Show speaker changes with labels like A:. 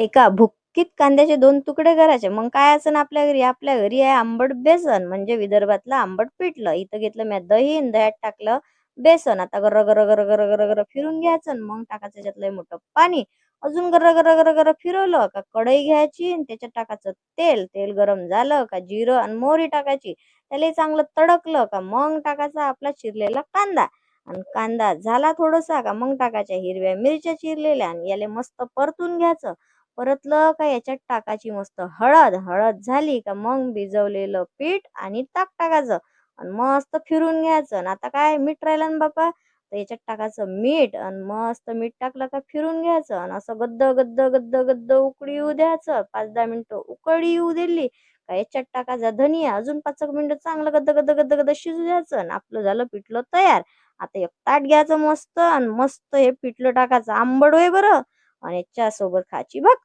A: एका भुक्कीत कांद्याचे 2 तुकडे करायचे. मग काय असेल आपल्या घरी? आपल्या घरी आहे आंबट बेसन म्हणजे विदर्भातलं आंबट पिठलं. इथं घेतलं मी दही आणि दह्यात टाकलं बेसन. आता गर्र, गर्र, गर्र, गर्र, गर्र, गर्र फिरून घ्यायचं आणि मग टाकायचं त्याच्यात लय मोठं पाणी. अजून गर्र, गर्र, गर्र, गर्र फिरवलं का कढई घ्यायची आणि त्याच्यात टाकायचं तेल. तेल गरम झालं का जिरं आणि मोहरी टाकायची. त्याला चांगलं तडकलं का मग टाकायचा आपला चिरलेला कांदा. आणि कांदा झाला थोडासा का मग टाकायच्या हिरव्या मिरच्या चिरलेल्या आणि याला मस्त परतून घ्यायचं. परतलं का याच्यात टाकायची मस्त हळद. हळद झाली का मग भिजवलेलं पीठ आणि ताक टाकायचं आणि मस्त फिरून घ्यायचं. आणि आता काय मीठ राहिलं ना बापा, तर याच्यात टाकायचं मीठ आणि मस्त मीठ टाकलं का फिरून घ्यायचं आणि असं गद्द गद्द गद्द गद्द उकळी येऊ द्यायचं. 5-10 मिनिटं उकळी येऊ दिली का याच्यात टाकायचा धनिया. अजून 5 मिनिटं चांगलं गद्द गद्द गद्द गद्द शिजू द्यायचं आणि आपलं झालं पिठलं तयार. आता एक ताट घ्यायचं मस्त आणि मस्त हे पिठलं टाकायचं आंबट होय बरं आणि याच्या सोबत खायची भाकरी.